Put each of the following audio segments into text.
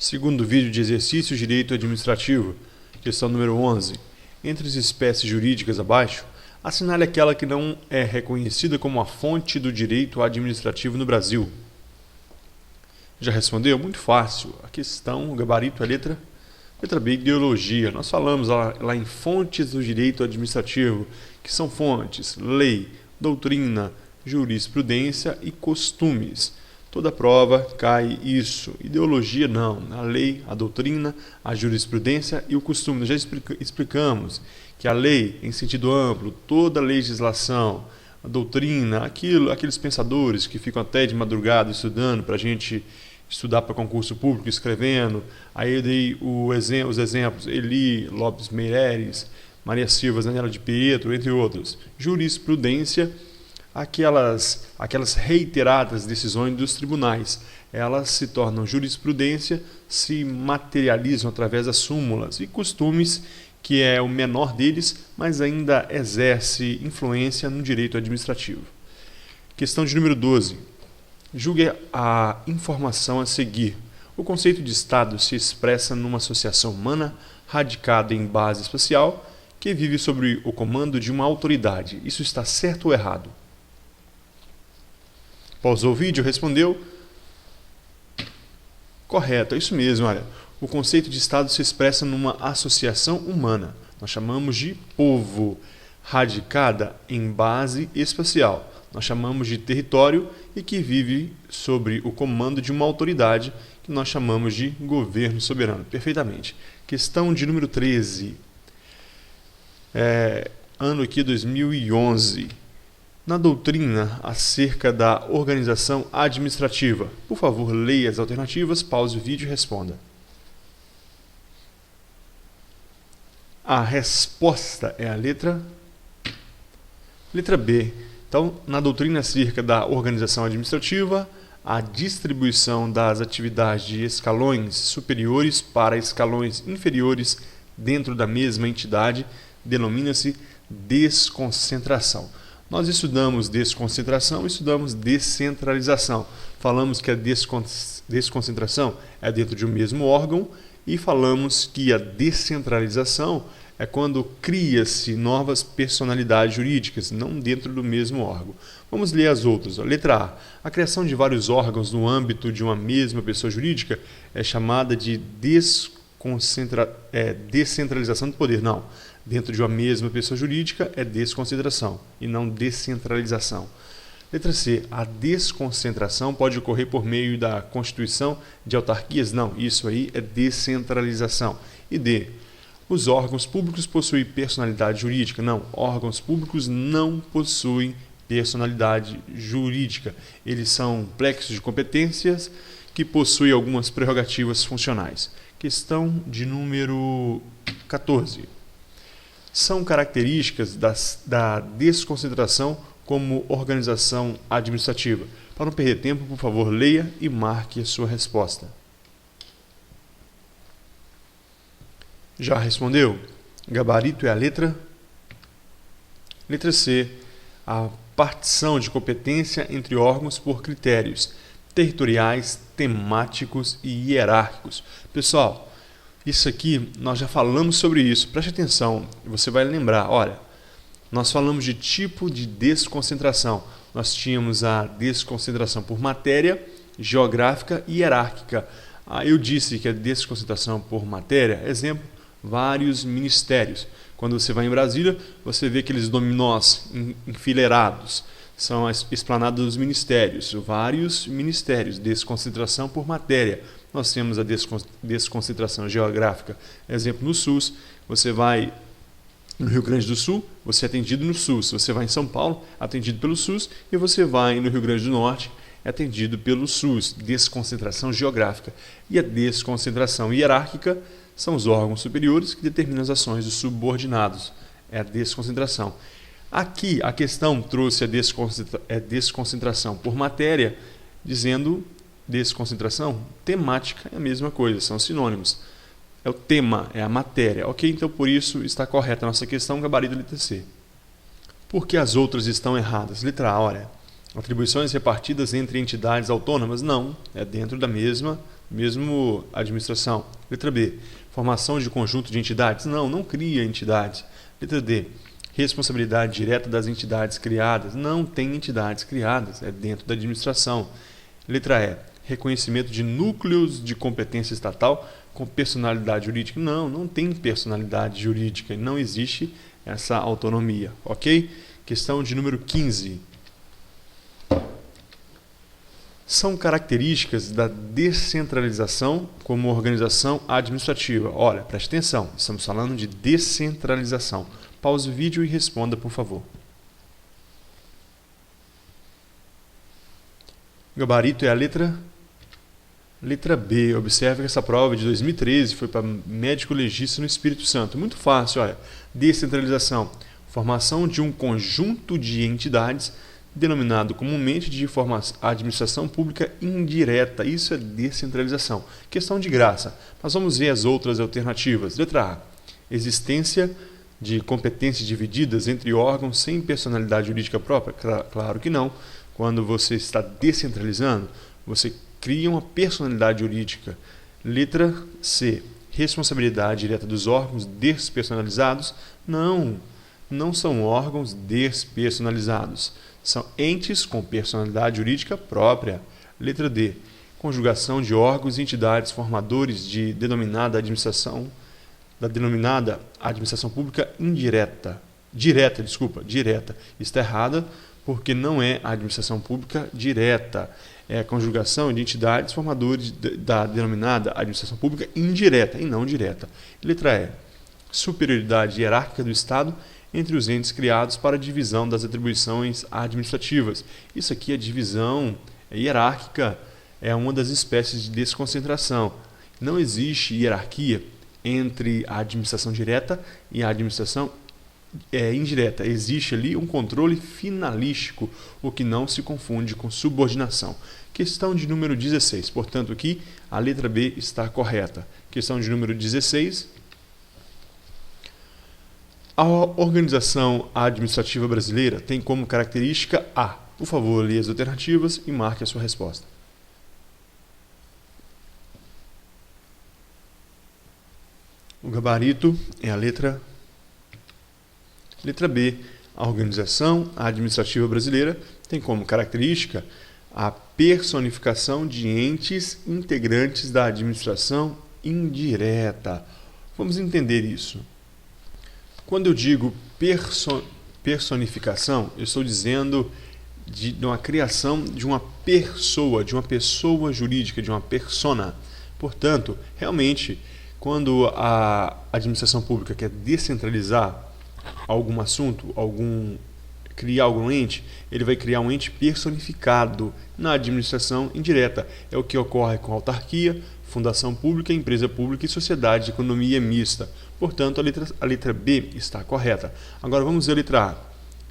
Segundo vídeo de exercício direito administrativo, questão número 11. Entre as espécies jurídicas abaixo, assinale aquela que não é reconhecida como a fonte do direito administrativo no Brasil. Já respondeu? Muito fácil. A questão, o gabarito é letra B, ideologia. Nós falamos lá em fontes do direito administrativo, que são fontes, lei, doutrina, jurisprudência e costumes. Toda prova cai isso. Ideologia não. A lei, a doutrina, a jurisprudência e o costume. Nós já explicamos que a lei, em sentido amplo, toda a legislação, a doutrina, aqueles pensadores que ficam até de madrugada estudando para a gente estudar para concurso público, escrevendo. Aí eu dei os exemplos: Eli, Lopes Meireles, Maria Silva, Daniela de Pietro, entre outros. Jurisprudência, aquelas reiteradas decisões dos tribunais. Elas se tornam jurisprudência, se materializam através das súmulas. E costumes, que é o menor deles, mas ainda exerce influência no direito administrativo. Questão de número 12. Julgue a informação a seguir. O conceito de Estado se expressa numa associação humana radicada em base espacial que vive sob o comando de uma autoridade. Isso está certo ou errado? Pausou o vídeo, respondeu. Correto, é isso mesmo. Olha, o conceito de Estado se expressa numa associação humana. Nós chamamos de povo, radicada em base espacial. Nós chamamos de território e que vive sobre o comando de uma autoridade que nós chamamos de governo soberano. Perfeitamente. Questão de número 13. Ano aqui 2011. Na doutrina acerca da organização administrativa. Por favor, leia as alternativas, pause o vídeo e responda. A resposta é a letra B. Então, na doutrina acerca da organização administrativa, a distribuição das atividades de escalões superiores para escalões inferiores dentro da mesma entidade denomina-se desconcentração. Nós estudamos desconcentração e estudamos descentralização. Falamos que a desconcentração é dentro de um mesmo órgão e falamos que a descentralização é quando cria-se novas personalidades jurídicas, não dentro do mesmo órgão. Vamos ler as outras. Letra A. A criação de vários órgãos no âmbito de uma mesma pessoa jurídica é chamada de descentralização do poder. Não. Dentro de uma mesma pessoa jurídica é desconcentração e não descentralização. Letra C. A desconcentração pode ocorrer por meio da constituição de autarquias? Não, isso aí é descentralização. E D. Os órgãos públicos possuem personalidade jurídica? Não, órgãos públicos não possuem personalidade jurídica. Eles são plexos de competências que possuem algumas prerrogativas funcionais. Questão de número 14. São características da desconcentração como organização administrativa. Para não perder tempo, por favor, leia e marque a sua resposta. Já respondeu? Gabarito é a letra C. A partição de competência entre órgãos por critérios territoriais, temáticos e hierárquicos. Pessoal, isso aqui, nós já falamos sobre isso. Preste atenção, você vai lembrar. Olha, nós falamos de tipo de desconcentração. Nós tínhamos a desconcentração por matéria, geográfica e hierárquica. Eu disse que a desconcentração por matéria, exemplo, vários ministérios. Quando você vai em Brasília, você vê aqueles dominós enfileirados. São as esplanadas dos ministérios. Vários ministérios. Desconcentração por matéria. Nós temos a desconcentração geográfica. Exemplo, no SUS. Você vai no Rio Grande do Sul, você é atendido no SUS. Você vai em São Paulo, atendido pelo SUS. E você vai no Rio Grande do Norte, é atendido pelo SUS. Desconcentração geográfica. E a desconcentração hierárquica são os órgãos superiores que determinam as ações dos subordinados. É a desconcentração. Aqui, a questão trouxe a desconcentração por matéria, dizendo desconcentração temática é a mesma coisa, são sinônimos. É o tema, é a matéria. Ok? Então, por isso, está correta a nossa questão, gabarito letra C. Por que as outras estão erradas? Letra A, olha. Atribuições repartidas entre entidades autônomas? Não, é dentro da mesma mesmo administração. Letra B, formação de conjunto de entidades? Não, não cria entidades. Letra D, responsabilidade direta das entidades criadas? Não tem entidades criadas, é dentro da administração. Letra E, reconhecimento de núcleos de competência estatal com personalidade jurídica? Não, não tem personalidade jurídica, não existe essa autonomia, ok? Questão de número 15. São características da descentralização como organização administrativa. Olha, preste atenção, estamos falando de descentralização. Pause o vídeo e responda, por favor. O gabarito é a letra B. Observe que essa prova de 2013 foi para médico legista no Espírito Santo. Muito fácil, olha. Descentralização. Formação de um conjunto de entidades denominado comumente de administração pública indireta. Isso é descentralização. Questão de graça. Mas vamos ver as outras alternativas. Letra A. Existência de competências divididas entre órgãos sem personalidade jurídica própria? Claro que não. Quando você está descentralizando, você cria uma personalidade jurídica. Letra C. Responsabilidade direta dos órgãos despersonalizados? Não, não são órgãos despersonalizados. São entes com personalidade jurídica própria. Letra D. Conjugação de órgãos e entidades formadores de denominada administração pública indireta. Direta. Está errada porque não é a administração pública direta. É a conjugação de entidades formadores da denominada administração pública indireta e não direta. Letra E. Superioridade hierárquica do Estado entre os entes criados para a divisão das atribuições administrativas. Isso aqui é divisão hierárquica, é uma das espécies de desconcentração. Não existe hierarquia entre a administração direta e a administração indireta. Existe ali um controle finalístico, o que não se confunde com subordinação. Questão de número 16. Portanto, aqui a letra B está correta. Questão de número 16. A organização administrativa brasileira tem como característica A. Por favor, leia as alternativas e marque a sua resposta. O gabarito é a letra B. A organização administrativa brasileira tem como característica a personificação de entes integrantes da administração indireta. Vamos entender isso. Quando eu digo personificação, eu estou dizendo de uma criação de uma pessoa jurídica, de uma persona. Portanto, realmente, quando a administração pública quer descentralizar algum assunto, criar algum ente, ele vai criar um ente personificado na administração indireta. É o que ocorre com autarquia, fundação pública, empresa pública e sociedade de economia mista. Portanto, a letra B está correta. Agora vamos ver a letra A.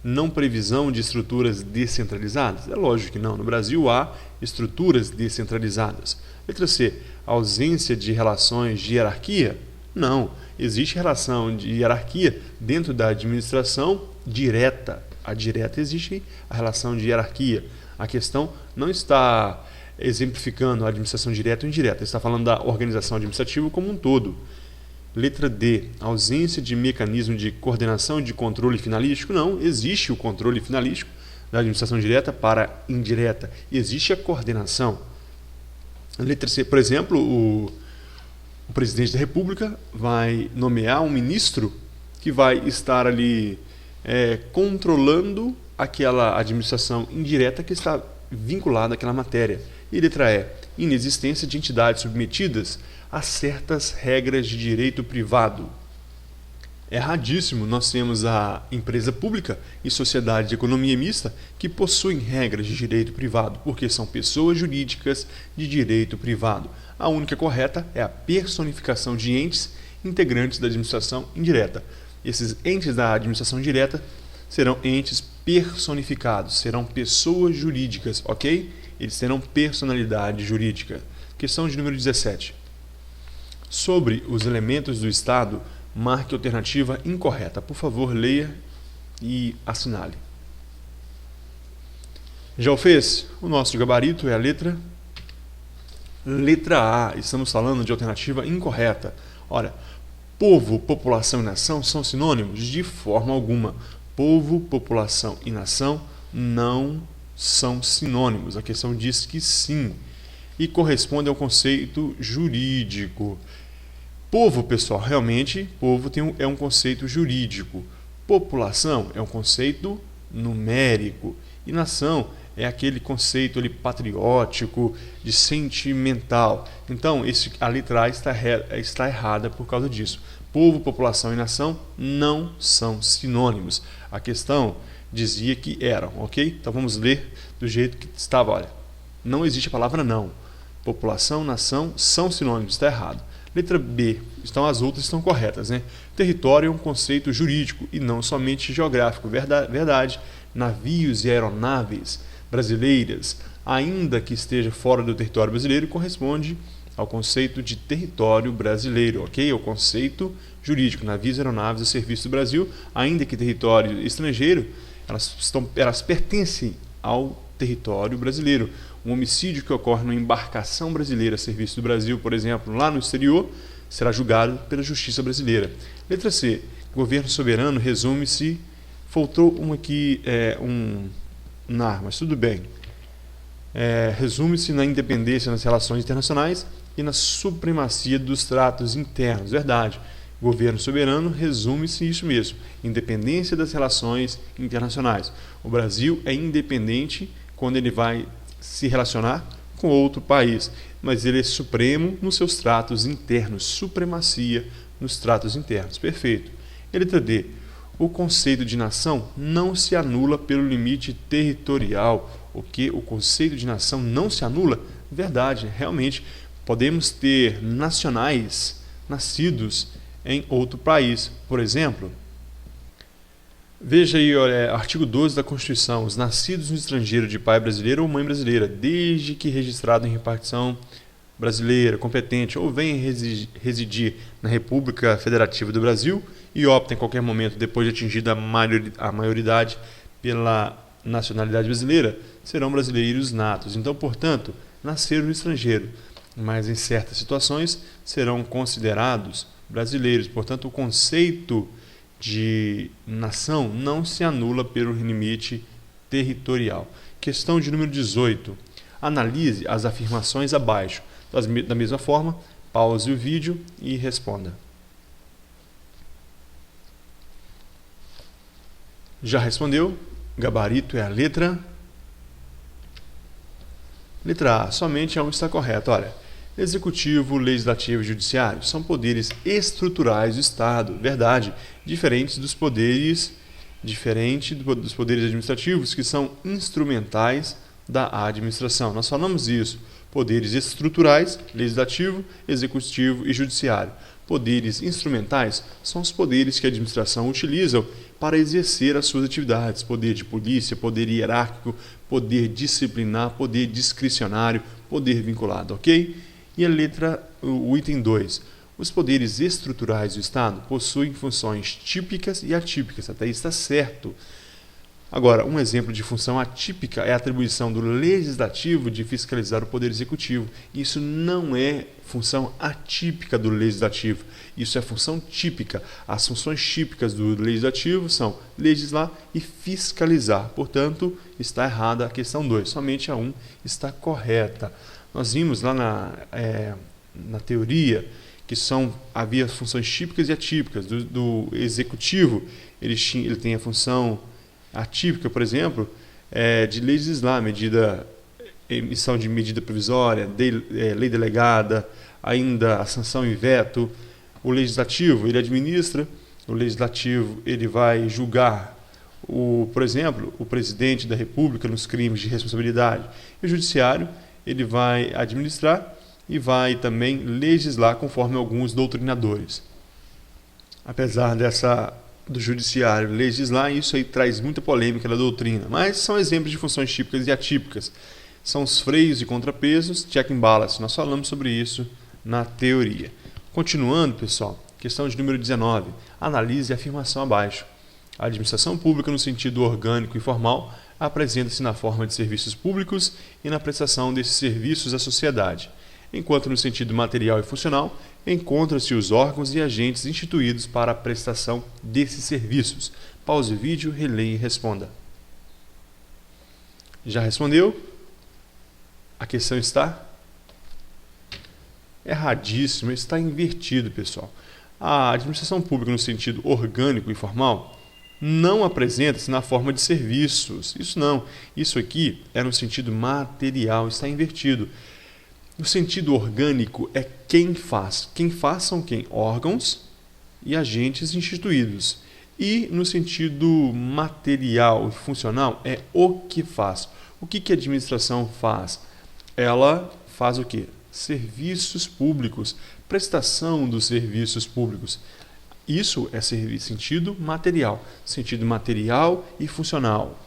Não previsão de estruturas descentralizadas? É lógico que não. No Brasil há estruturas descentralizadas. Letra C. Ausência de relações de hierarquia? Não. Existe relação de hierarquia dentro da administração direta. A direta existe a relação de hierarquia. A questão não está exemplificando a administração direta ou indireta, está falando da organização administrativa como um todo. Letra D. Ausência de mecanismo de coordenação e de controle finalístico? Não, existe o controle finalístico da administração direta para indireta. Existe a coordenação. Letra C. Por exemplo, o presidente da República vai nomear um ministro que vai estar ali controlando aquela administração indireta que está vinculada àquela matéria. E letra E. Inexistência de entidades submetidas a certas regras de direito privado. Erradíssimo, nós temos a empresa pública e sociedade de economia mista que possuem regras de direito privado, porque são pessoas jurídicas de direito privado. A única correta é a personificação de entes integrantes da administração indireta. Esses entes da administração direta serão entes personificados, serão pessoas jurídicas, ok? Eles terão personalidade jurídica. Questão de número 17. Sobre os elementos do Estado, marque a alternativa incorreta. Por favor, leia e assinale. Já o fez? O nosso gabarito é a letra Letra A, estamos falando de alternativa incorreta. Olha, povo, população e nação são sinônimos? De forma alguma. Povo, população e nação não são sinônimos. A questão diz que sim. E corresponde ao conceito jurídico. Povo, pessoal, realmente, povo é um conceito jurídico. População é um conceito numérico. E nação é aquele conceito ali patriótico, de sentimental. Então, a letra A está errada por causa disso. Povo, população e nação não são sinônimos. A questão dizia que eram, ok? Então vamos ler do jeito que estava. Olha, não existe a palavra não. População, nação são sinônimos, está errado. Letra B, então as outras estão corretas, né? Território é um conceito jurídico e não somente geográfico. Verdade. Navios e aeronaves brasileiras, ainda que esteja fora do território brasileiro, corresponde ao conceito de território brasileiro, ok? O conceito jurídico, navios, aeronaves e serviços do Brasil, ainda que território estrangeiro, elas pertencem ao território brasileiro. Um homicídio que ocorre numa embarcação brasileira a serviço do Brasil, por exemplo, lá no exterior, será julgado pela justiça brasileira. Letra C, governo soberano resume-se, faltou mas tudo bem. Resume-se na independência nas relações internacionais e na supremacia dos tratos internos. Verdade. Governo soberano resume-se isso mesmo. Independência das relações internacionais. O Brasil é independente quando ele vai se relacionar com outro país, mas ele é supremo nos seus tratos internos. Supremacia nos tratos internos. Perfeito. Letra D. O conceito de nação não se anula pelo limite territorial. O conceito de nação não se anula? Verdade, realmente. Podemos ter nacionais nascidos em outro país. Por exemplo, veja aí, olha, artigo 12 da Constituição. Os nascidos no estrangeiro de pai brasileiro ou mãe brasileira, desde que registrado em repartição brasileira, competente, ou venha residir na República Federativa do Brasil e opta em qualquer momento, depois de atingida a maioridade pela nacionalidade brasileira, serão brasileiros natos. Então, portanto, nasceram no estrangeiro, mas em certas situações serão considerados brasileiros. Portanto, o conceito de nação não se anula pelo limite territorial. Questão de número 18. Analise as afirmações abaixo. Da mesma forma, pause o vídeo e responda. Já respondeu? Gabarito é a letra A. Somente a 1 está correta. Olha, executivo, legislativo e judiciário são poderes estruturais do Estado. Verdade. Diferente dos poderes administrativos, que são instrumentais da administração. Nós falamos isso. Poderes estruturais, legislativo, executivo e judiciário. Poderes instrumentais são os poderes que a administração utiliza para exercer as suas atividades. Poder de polícia, poder hierárquico, poder disciplinar, poder discricionário, poder vinculado, ok? E o item 2. Os poderes estruturais do Estado possuem funções típicas e atípicas. Até aí está certo. Agora, um exemplo de função atípica é a atribuição do legislativo de fiscalizar o poder executivo. Isso não é função atípica do legislativo, isso é função típica. As funções típicas do legislativo são legislar e fiscalizar. Portanto, está errada a questão 2, somente a 1 está correta. Nós vimos lá na teoria que havia funções típicas e atípicas. Do executivo, ele tem a função atípica, por exemplo, de legislar, emissão de medida provisória, lei delegada, ainda a sanção e veto. O legislativo, ele administra, o legislativo ele vai julgar, por exemplo, o presidente da República nos crimes de responsabilidade. E o judiciário, ele vai administrar e vai também legislar conforme alguns doutrinadores. Apesar do judiciário legislar, isso aí traz muita polêmica na doutrina, mas são exemplos de funções típicas e atípicas. São os freios e contrapesos, check and balance. Nós falamos sobre isso na teoria. Continuando, pessoal, questão de número 19. Analise a afirmação abaixo. A administração pública, no sentido orgânico e formal, apresenta-se na forma de serviços públicos e na prestação desses serviços à sociedade. enquanto no sentido material e funcional encontram-se os órgãos e agentes instituídos para a prestação desses serviços. Pause o vídeo, releia e responda. Já respondeu? A questão está erradíssima, está invertido, pessoal. A administração pública no sentido orgânico e formal não apresenta-se na forma de serviços. Isso não. Isso aqui é no sentido material, está invertido. No sentido orgânico é quem faz. Quem faz são quem? Órgãos e agentes instituídos. E no sentido material e funcional é o que faz. O que a administração faz? Ela faz o quê? Serviços públicos, prestação dos serviços públicos. Isso é sentido material e funcional.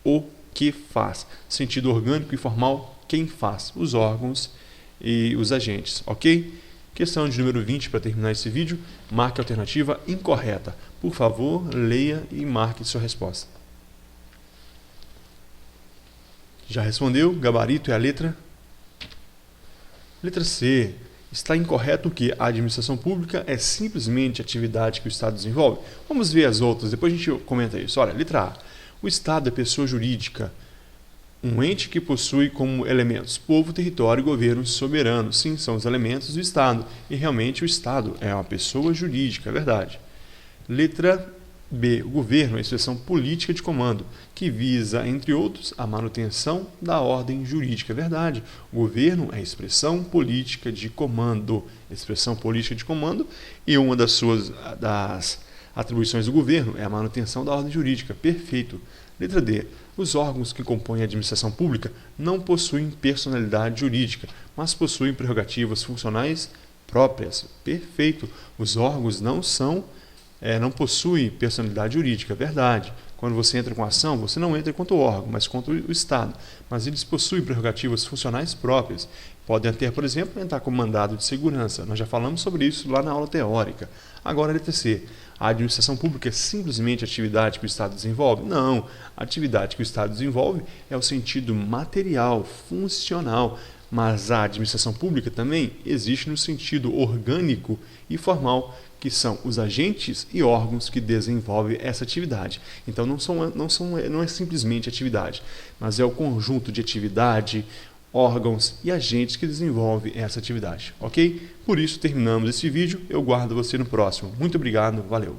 O que faz. Sentido orgânico e formal, quem faz. Os órgãos e os agentes, ok? Questão de número 20 para terminar esse vídeo. Marque a alternativa incorreta. Por favor, leia e marque sua resposta. Já respondeu? Gabarito é a letra? Letra C. Está incorreto que a administração pública é simplesmente a atividade que o Estado desenvolve? Vamos ver as outras, depois a gente comenta isso. Olha, letra A. O Estado é pessoa jurídica, um ente que possui como elementos povo, território e governo soberano. Sim, são os elementos do Estado. E realmente o Estado é uma pessoa jurídica, é verdade. Letra B. O governo é a expressão política de comando, que visa, entre outros, a manutenção da ordem jurídica. É verdade. O governo é a expressão política de comando. Expressão política de comando, e uma das atribuições do governo é a manutenção da ordem jurídica. Perfeito. Letra D. Os órgãos que compõem a administração pública não possuem personalidade jurídica, mas possuem prerrogativas funcionais próprias. Perfeito. Os órgãos não possui personalidade jurídica, é verdade. Quando você entra com ação, você não entra contra o órgão, mas contra o Estado. Mas eles possuem prerrogativas funcionais próprias. Podem até, por exemplo, entrar com mandado de segurança. Nós já falamos sobre isso lá na aula teórica. Agora, letra C. A administração pública é simplesmente a atividade que o Estado desenvolve? Não. A atividade que o Estado desenvolve é o sentido material, funcional. Mas a administração pública também existe no sentido orgânico e formal, que são os agentes e órgãos que desenvolvem essa atividade. Então não é simplesmente atividade, mas é o conjunto de atividade, órgãos e agentes que desenvolvem essa atividade, ok? Por isso terminamos esse vídeo, eu guardo você no próximo. Muito obrigado, valeu!